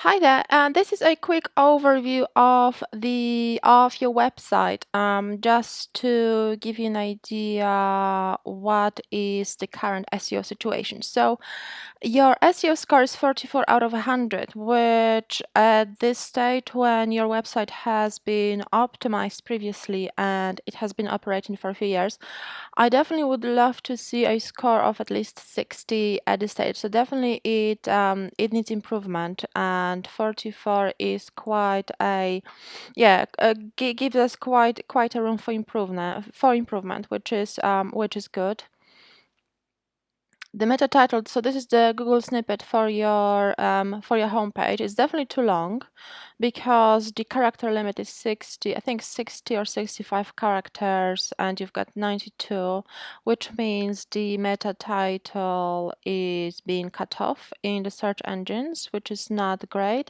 Hi there, and this is a quick overview of your website, just to give you an idea what is the current SEO situation. So your SEO score is 44 out of 100, which at this state, when your website has been optimized previously and it has been operating for a few years, I definitely would love to see a score of at least 60 at this stage. So definitely it needs improvement, and 44 is quite a gives us quite a room for improvement, which is good. The meta title, so this is the Google snippet for your homepage. It's definitely too long because the character limit is 60, I think 60 or 65 characters, and you've got 92, which means the meta title is being cut off in the search engines, which is not great.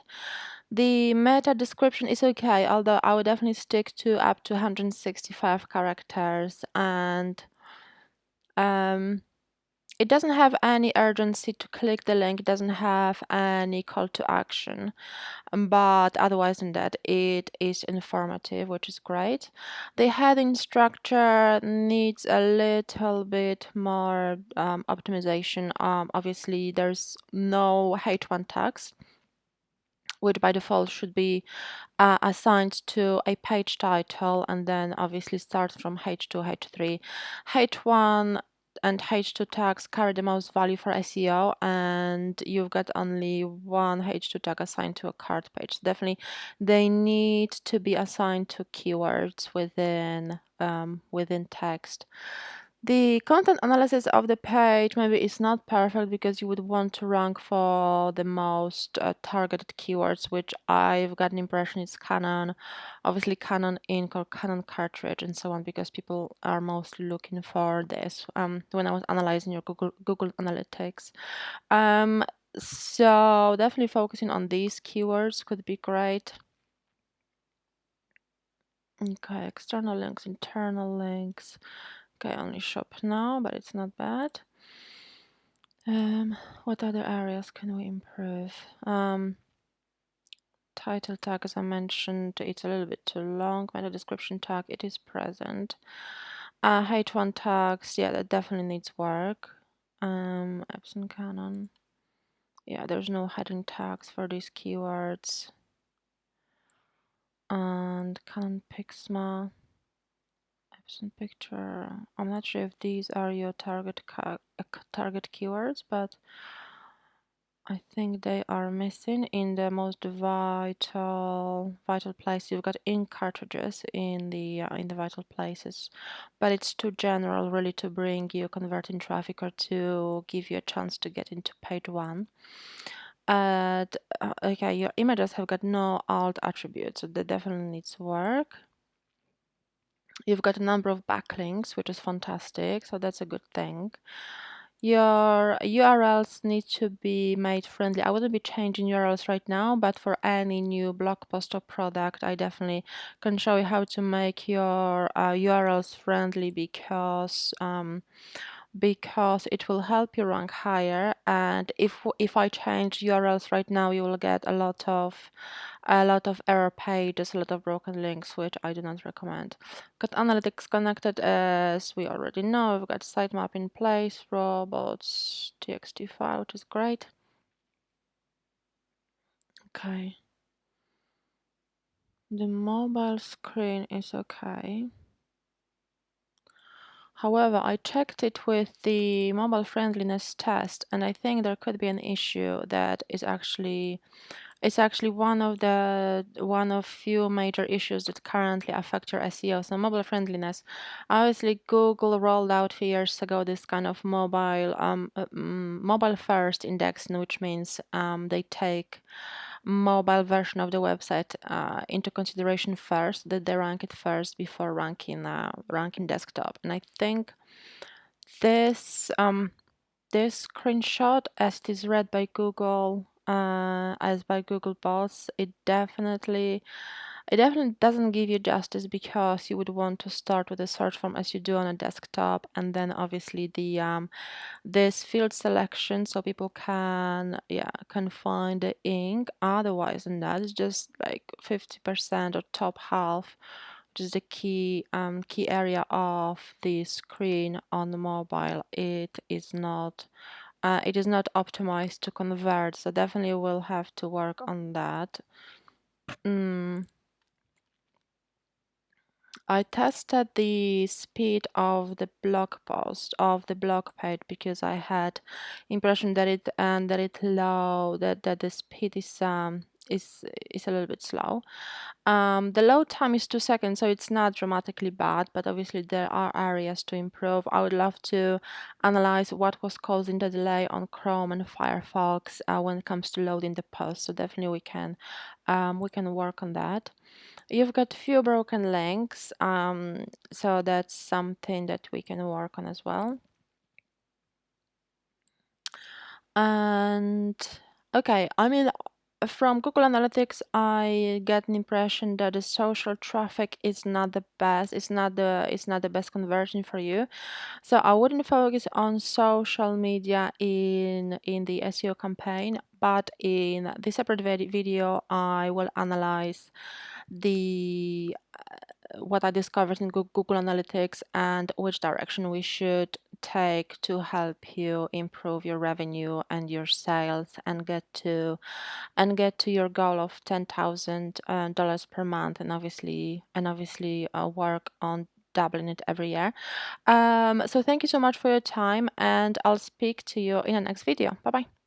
The meta description is okay, although I would definitely stick to up to 165 characters, and it doesn't have any urgency to click the link, it doesn't have any call to action, but otherwise than that, it is informative, which is great. The heading structure needs a little bit more optimization. Obviously, there's no H1 tags, which by default should be assigned to a page title, and then obviously starts from H2, H3. H1 and H2 tags carry the most value for SEO, and you've got only one H2 tag assigned to a cart page. So definitely, they need to be assigned to keywords within text. The content analysis of the page maybe is not perfect because you would want to rank for the most targeted keywords, which I've got an impression is Canon, obviously Canon ink or Canon cartridge and so on, because people are mostly looking for this when I was analyzing your Google Analytics. So definitely focusing on these keywords could be great. Okay, external links, internal links. Okay, only shop now, but it's not bad. What other areas can we improve? Title tag, as I mentioned, it's a little bit too long. Meta description tag, it is present. H1 tags, yeah, that definitely needs work. Epson Canon. Yeah, there's no heading tags for these keywords. And Canon Pixma. Epson Picture. I'm not sure if these are your target keywords, but I think they are missing in the most vital place. You've got ink cartridges in the vital places, but it's too general really to bring you converting traffic or to give you a chance to get into page one. And okay, your images have got no alt attributes, so that definitely needs work. You've got a number of backlinks, which is fantastic, so that's a good thing. Your URLs need to be made friendly. I wouldn't be changing URLs right now, but for any new blog post or product, I definitely can show you how to make your URLs friendly, because it will help you rank higher. And if I change URLs right now, you will get a lot of error pages, a lot of broken links, which I do not recommend. Got analytics connected, as we already know. We've got sitemap in place, robots, txt file, which is great. Okay. The mobile screen is okay. However, I checked it with the mobile friendliness test, and I think there could be an issue that is actually one of few major issues that currently affect your SEO. So mobile friendliness. Obviously, Google rolled out a few years ago this kind of mobile first indexing, which means they take mobile version of the website into consideration first, that they rank it first before ranking desktop. And I think this this screenshot, as it is read by Google, as by Google bots, it definitely It definitely doesn't give you justice because you would want to start with a search form as you do on a desktop, and then obviously this field selection so people can find the ink. Otherwise than that, it's just like 50% or top half, which is the key area of the screen on the mobile. It is not optimized to convert, so definitely we'll have to work on that. I tested the speed of the blog post of the blog page because I had impression that the speed is a little bit slow. The load time is 2 seconds, so it's not dramatically bad, but obviously there are areas to improve. I would love to analyze what was causing the delay on Chrome and Firefox when it comes to loading the post. So definitely we can work on that. You've got few broken links, so that's something that we can work on as well. And okay, I mean, from Google Analytics, I get an impression that the social traffic is not the best. It's not the best conversion for you. So I wouldn't focus on social media in the SEO campaign, but in the separate video, I will analyze the what I discovered in Google Analytics and which direction we should take to help you improve your revenue and your sales and get to your goal of $10,000 per month, and obviously work on doubling it every year. So thank you so much for your time, and I'll speak to you in the next video. Bye bye.